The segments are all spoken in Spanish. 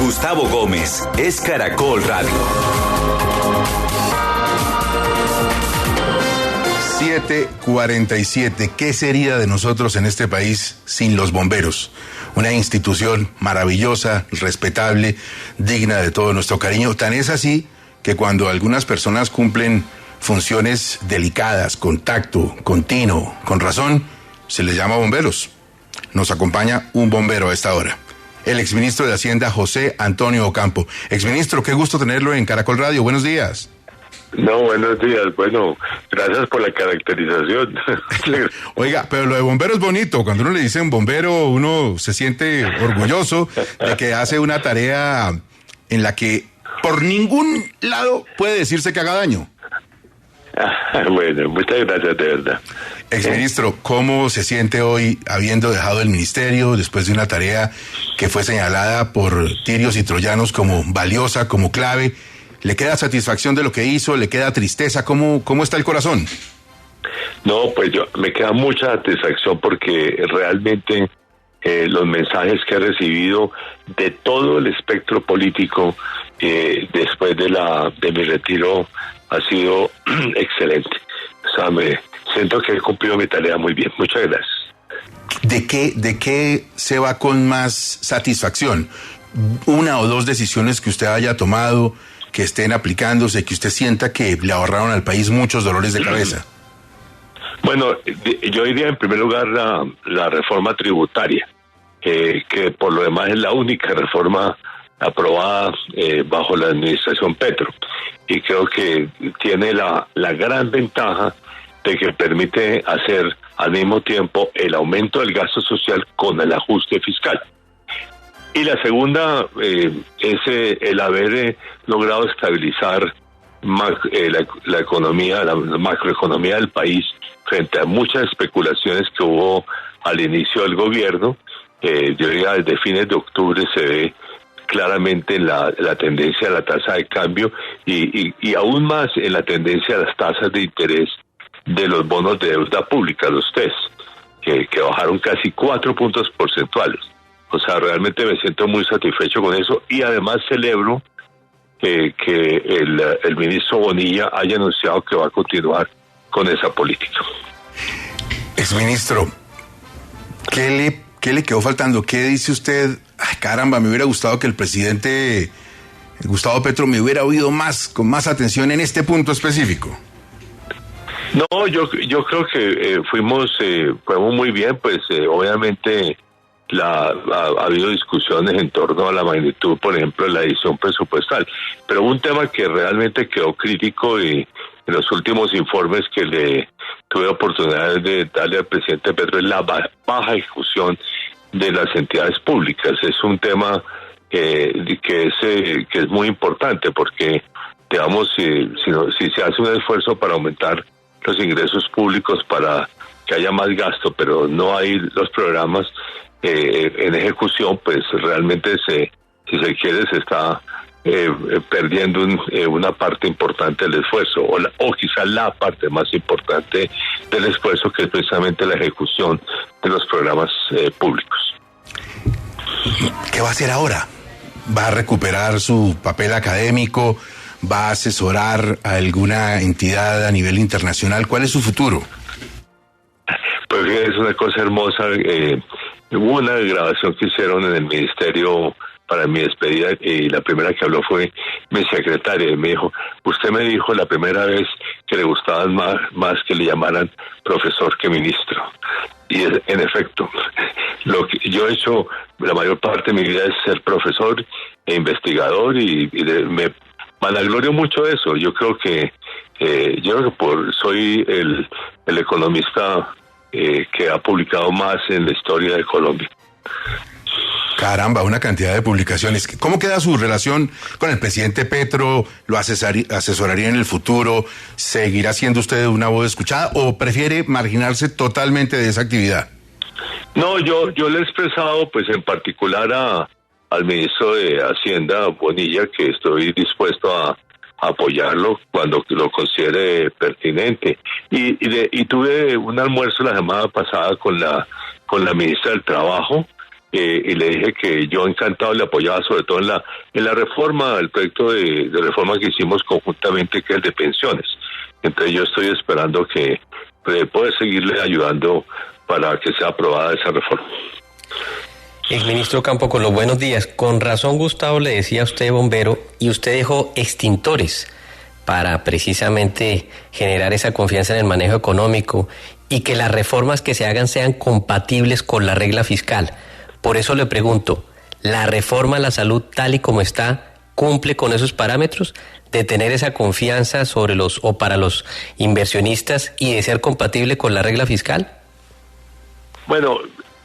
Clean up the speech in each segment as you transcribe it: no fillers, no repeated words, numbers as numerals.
Gustavo Gómez es Caracol Radio. 7:47. ¿Qué sería de nosotros en este país sin los bomberos? Una institución maravillosa, respetable, digna de todo nuestro cariño. Tan es así que cuando algunas personas cumplen funciones delicadas, con tacto, con tino, con razón, se les llama bomberos. Nos acompaña un bombero a esta hora. El exministro de Hacienda, José Antonio Ocampo. Exministro, qué gusto tenerlo en Caracol Radio. Buenos días. No, buenos días. Bueno, gracias por la caracterización. Oiga, pero lo de bombero es bonito. Cuando uno le dicen bombero, uno se siente orgulloso de que hace una tarea en la que por ningún lado puede decirse que haga daño. Bueno, muchas gracias, de verdad. Exministro, ¿cómo se siente hoy habiendo dejado el ministerio después de una tarea que fue señalada por tirios y troyanos como valiosa, como clave? ¿Le queda satisfacción de lo que hizo? ¿Le queda tristeza? ¿Cómo está el corazón? No, pues me queda mucha satisfacción porque realmente los mensajes que he recibido de todo el espectro político después de mi retiro ha sido excelente. O sea, siento que he cumplido mi tarea muy bien. Muchas gracias. ¿De qué se va con más satisfacción? ¿Una o dos decisiones que usted haya tomado, que estén aplicándose, que usted sienta que le ahorraron al país muchos dolores de cabeza? Bueno, yo diría en primer lugar la reforma tributaria, que por lo demás es la única reforma aprobada bajo la administración Petro, y creo que tiene la gran ventaja de que permite hacer al mismo tiempo el aumento del gasto social con el ajuste fiscal. Y la segunda es el haber logrado estabilizar la economía, la macroeconomía del país frente a muchas especulaciones que hubo al inicio del gobierno. Yo diría desde fines de octubre se ve claramente la tendencia a la tasa de cambio y aún más en la tendencia a las tasas de interés de los bonos de deuda pública, los TES, que bajaron casi 4 puntos porcentuales. O sea, realmente me siento muy satisfecho con eso y además celebro que el ministro Bonilla haya anunciado que va a continuar con esa política. Exministro, ¿qué le quedó faltando? ¿Qué dice usted? Ay, caramba, me hubiera gustado que el presidente Gustavo Petro me hubiera oído más, con más atención en este punto específico. No, yo creo que fuimos muy bien, pues obviamente ha habido discusiones en torno a la magnitud, por ejemplo, de la edición presupuestal, pero un tema que realmente quedó crítico y en los últimos informes que le tuve oportunidad de darle al presidente Petro es la baja ejecución de las entidades públicas. Es un tema que es muy importante porque, digamos, si se hace un esfuerzo para aumentar los ingresos públicos para que haya más gasto, pero no hay los programas en ejecución, pues realmente si se quiere se está perdiendo una parte importante del esfuerzo o quizás la parte más importante del esfuerzo, que es precisamente la ejecución de los programas públicos. ¿Qué va a hacer ahora? ¿Va a recuperar su papel académico? ¿Va a asesorar a alguna entidad a nivel internacional? ¿Cuál es su futuro? Pues es una cosa hermosa. Hubo una grabación que hicieron en el ministerio para mi despedida y la primera que habló fue mi secretaria y me dijo: usted me dijo la primera vez que le gustaban más que le llamaran profesor que ministro. Y en efecto, lo que yo he hecho la mayor parte de mi vida es ser profesor e investigador y me vanaglorio mucho de eso. Yo creo que soy el economista que ha publicado más en la historia de Colombia. Caramba, una cantidad de publicaciones. ¿Cómo queda su relación con el presidente Petro? ¿Lo asesoraría en el futuro? ¿Seguirá siendo usted una voz escuchada o prefiere marginarse totalmente de esa actividad? No, yo le he expresado, pues en particular al ministro de Hacienda, Bonilla, que estoy dispuesto a apoyarlo cuando lo considere pertinente. Y tuve un almuerzo la semana pasada con la ministra del Trabajo, y le dije que yo encantado le apoyaba, sobre todo en la reforma, el proyecto de reforma que hicimos conjuntamente, que es el de pensiones. Entonces yo estoy esperando que poder seguirle ayudando para que sea aprobada esa reforma. Exministro Campo, con los buenos días. Con razón, Gustavo, le decía a usted, bombero, y usted dejó extintores para precisamente generar esa confianza en el manejo económico y que las reformas que se hagan sean compatibles con la regla fiscal. Por eso le pregunto, ¿la reforma a la salud tal y como está cumple con esos parámetros de tener esa confianza sobre para los inversionistas y de ser compatible con la regla fiscal? Bueno,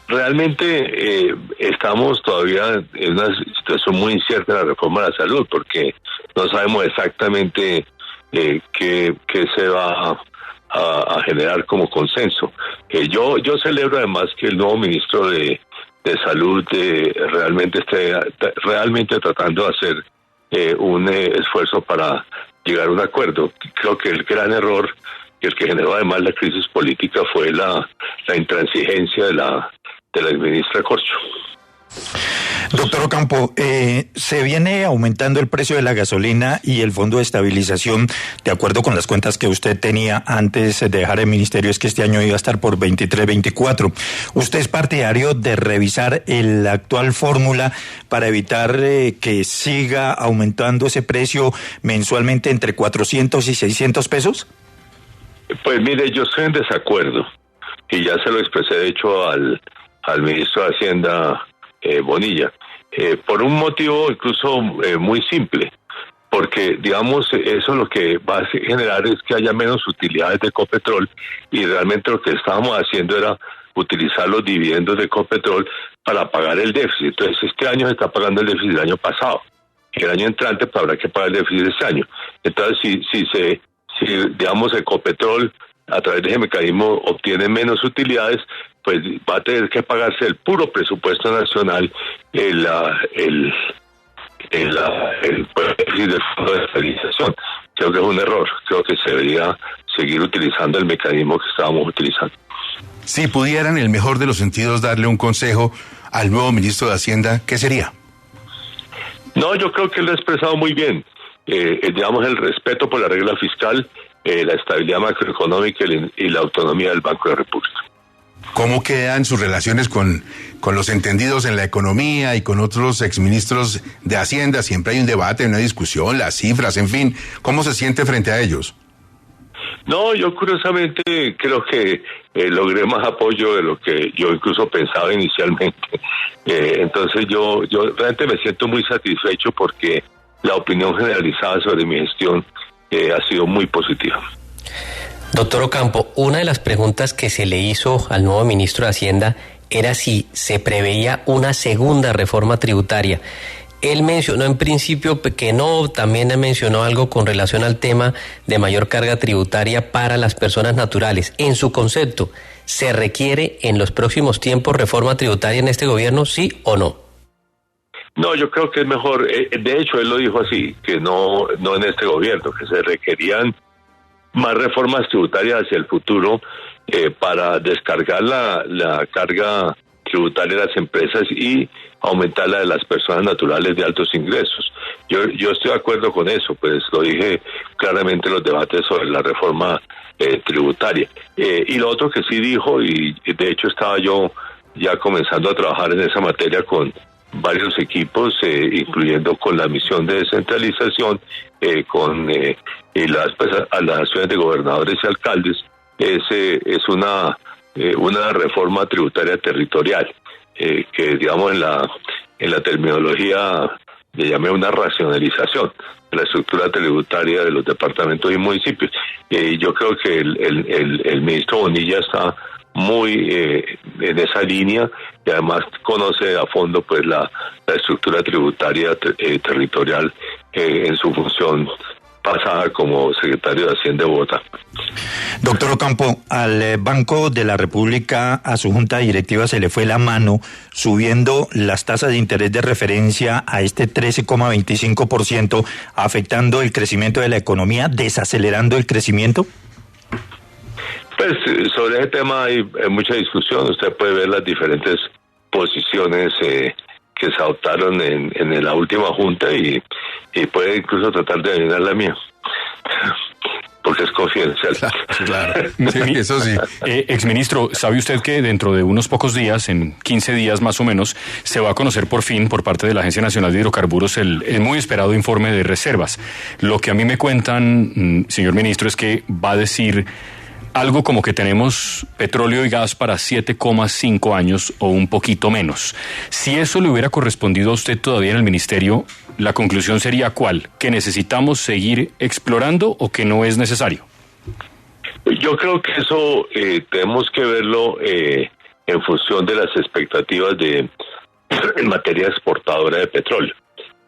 realmente estamos todavía en una situación muy incierta en la reforma de la salud, porque no sabemos exactamente qué se va a generar como consenso. Yo celebro además que el nuevo ministro de Salud realmente esté tratando de hacer un esfuerzo para llegar a un acuerdo. Creo que el gran error, el que generó además la crisis política, fue la intransigencia de la ministra Corcho. Doctor Ocampo, se viene aumentando el precio de la gasolina y el Fondo de Estabilización, de acuerdo con las cuentas que usted tenía antes de dejar el ministerio, es que este año iba a estar por 23, 24. ¿Usted es partidario de revisar la actual fórmula para evitar que siga aumentando ese precio mensualmente entre 400 y 600 pesos? Pues mire, yo estoy en desacuerdo, y ya se lo expresé de hecho al ministro de Hacienda, Bonilla, por un motivo incluso muy simple, porque digamos eso lo que va a generar es que haya menos utilidades de Ecopetrol, y realmente lo que estábamos haciendo era utilizar los dividendos de Ecopetrol para pagar el déficit. Entonces este año se está pagando el déficit del año pasado, y el año entrante pues habrá que pagar el déficit de este año. Entonces si digamos Ecopetrol a través de ese mecanismo obtiene menos utilidades, pues va a tener que pagarse el puro presupuesto nacional el déficit del Fondo de Estabilización. Creo que es un error. Creo que se debería seguir utilizando el mecanismo que estábamos utilizando. Si pudieran, en el mejor de los sentidos, darle un consejo al nuevo ministro de Hacienda, ¿qué sería? No, yo creo que él lo ha expresado muy bien. Digamos, el respeto por la regla fiscal, la estabilidad macroeconómica y la autonomía del Banco de la República. ¿Cómo quedan sus relaciones con los entendidos en la economía y con otros exministros de Hacienda? Siempre hay un debate, una discusión, las cifras, en fin. ¿Cómo se siente frente a ellos? No, yo curiosamente creo que logré más apoyo de lo que yo incluso pensaba inicialmente. Entonces yo realmente me siento muy satisfecho porque la opinión generalizada sobre mi gestión ha sido muy positiva. Doctor Ocampo, una de las preguntas que se le hizo al nuevo ministro de Hacienda era si se preveía una segunda reforma tributaria. Él mencionó en principio que no, también mencionó algo con relación al tema de mayor carga tributaria para las personas naturales. En su concepto, ¿se requiere en los próximos tiempos reforma tributaria en este gobierno, sí o no? No, yo creo que es mejor, de hecho él lo dijo así, que no en este gobierno, que se requerían más reformas tributarias hacia el futuro para descargar la carga tributaria de las empresas y aumentar la de las personas naturales de altos ingresos. Yo estoy de acuerdo con eso, pues lo dije claramente en los debates sobre la reforma tributaria. Y lo otro que sí dijo, y de hecho estaba yo ya comenzando a trabajar en esa materia con varios equipos, incluyendo con la misión de descentralización, con las acciones de gobernadores y alcaldes, es una reforma tributaria territorial, que digamos en la terminología le llamé una racionalización de la estructura tributaria de los departamentos y municipios. Yo creo que el ministro Bonilla está muy en esa línea y además conoce a fondo pues la estructura tributaria territorial en su función pasada como secretario de Hacienda de Bogotá. Doctor Ocampo, al Banco de la República, a su junta directiva se le fue la mano subiendo las tasas de interés de referencia a este 13,25%, afectando el crecimiento de la economía, desacelerando el crecimiento. Pues sobre ese tema hay mucha discusión. Usted puede ver las diferentes posiciones que se adoptaron en la última junta y puede incluso tratar de adivinar la mía. Porque es confidencial. Claro. Sí, eso sí. Exministro, ¿sabe usted que dentro de unos pocos días, en 15 días más o menos, se va a conocer por fin por parte de la Agencia Nacional de Hidrocarburos el muy esperado informe de reservas? Lo que a mí me cuentan, señor ministro, es que va a decir algo como que tenemos petróleo y gas para 7,5 años o un poquito menos. Si eso le hubiera correspondido a usted todavía en el ministerio, la conclusión sería ¿cuál? ¿Que necesitamos seguir explorando o que no es necesario? Yo creo que eso tenemos que verlo en función de las expectativas en materia exportadora de petróleo.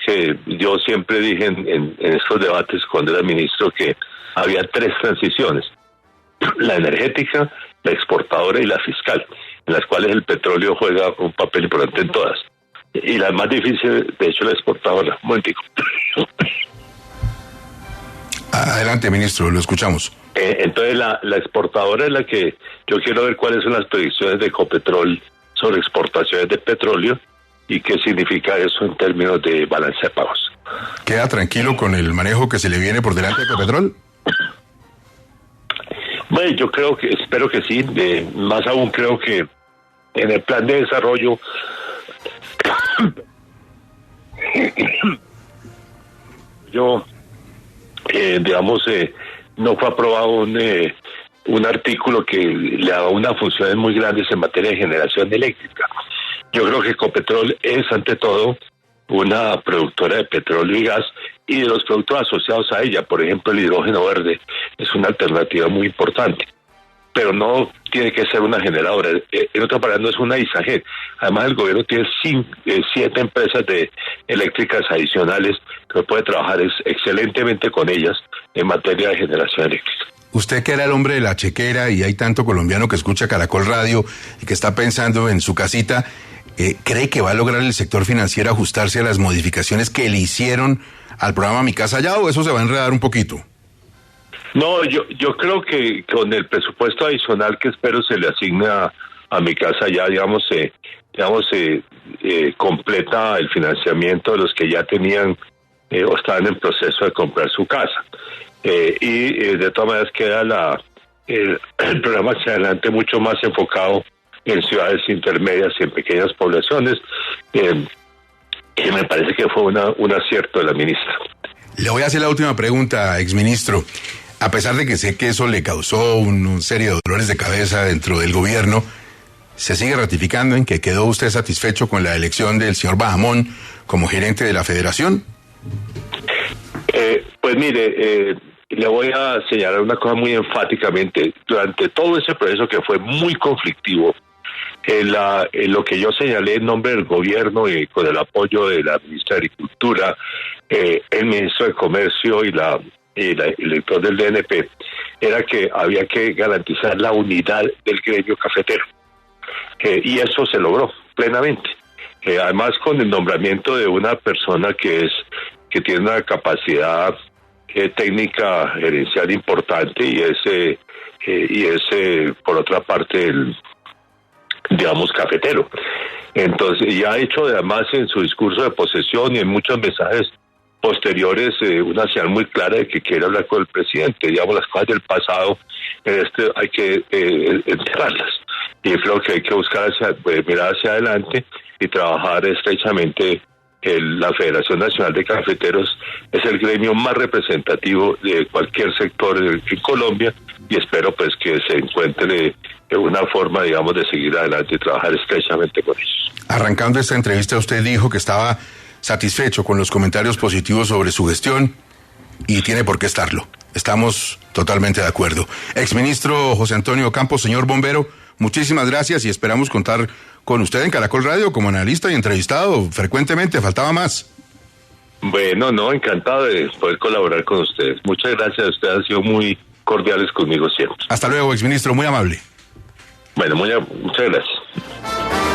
Que yo siempre dije en estos debates cuando era ministro que había 3 transiciones: la energética, la exportadora y la fiscal, en las cuales el petróleo juega un papel importante en todas. Y la más difícil, de hecho, la exportadora. Un momentico. Adelante, ministro, lo escuchamos. Entonces, la exportadora es la que yo quiero ver cuáles son las predicciones de Ecopetrol sobre exportaciones de petróleo y qué significa eso en términos de balance de pagos. ¿Queda tranquilo con el manejo que se le viene por delante de Ecopetrol? Bueno, yo espero que sí. Más aún creo que en el plan de desarrollo no fue aprobado un artículo que le daba unas funciones muy grandes en materia de generación eléctrica. Yo creo que Ecopetrol es ante todo una productora de petróleo y gas y de los productos asociados a ella. Por ejemplo, el hidrógeno verde es una alternativa muy importante, pero no tiene que ser una generadora. En otras palabras, no es una ISAGEN. Además, el gobierno tiene 7 empresas eléctricas adicionales que puede trabajar excelentemente con ellas en materia de generación eléctrica. Usted que era el hombre de la chequera y hay tanto colombiano que escucha Caracol Radio y que está pensando en su casita, ¿cree que va a lograr el sector financiero ajustarse a las modificaciones que le hicieron al programa Mi Casa Ya o eso se va a enredar un poquito? No, yo creo que con el presupuesto adicional que espero se le asigne a Mi Casa Ya, completa el financiamiento de los que ya tenían o estaban en proceso de comprar su casa. Y de todas maneras queda el programa hacia adelante mucho más enfocado en ciudades intermedias y en pequeñas poblaciones, que me parece que fue un acierto de la ministra. Le voy a hacer la última pregunta, exministro. A pesar de que sé que eso le causó una serie de dolores de cabeza dentro del gobierno, ¿se sigue ratificando en que quedó usted satisfecho con la elección del señor Bajamón como gerente de la federación? Pues mire, le voy a señalar una cosa muy enfáticamente. Durante todo ese proceso que fue muy conflictivo, lo que yo señalé en nombre del gobierno y con el apoyo de la ministra de Agricultura, el ministro de Comercio y el director del DNP, era que había que garantizar la unidad del gremio cafetero. Y eso se logró plenamente. Además, con el nombramiento de una persona que tiene una capacidad técnica gerencial importante y es por otra parte cafetero. Entonces, y ha hecho además en su discurso de posesión y en muchos mensajes posteriores una señal muy clara de que quiere hablar con el presidente. Las cosas del pasado hay que enterrarlas. Y creo que hay que buscar mirar hacia adelante y trabajar estrechamente. La Federación Nacional de Cafeteros es el gremio más representativo de cualquier sector en Colombia y espero pues que se encuentre una forma, de seguir adelante y trabajar estrechamente con ellos. Arrancando esta entrevista, usted dijo que estaba satisfecho con los comentarios positivos sobre su gestión y tiene por qué estarlo. Estamos totalmente de acuerdo. Exministro José Antonio Campos, señor bombero, muchísimas gracias y esperamos contar con usted en Caracol Radio como analista y entrevistado frecuentemente. Faltaba más. Bueno, encantado de poder colaborar con ustedes. Muchas gracias. Ustedes han sido muy cordiales conmigo siempre. Hasta luego, exministro. Muy amable. Bueno, muchas gracias.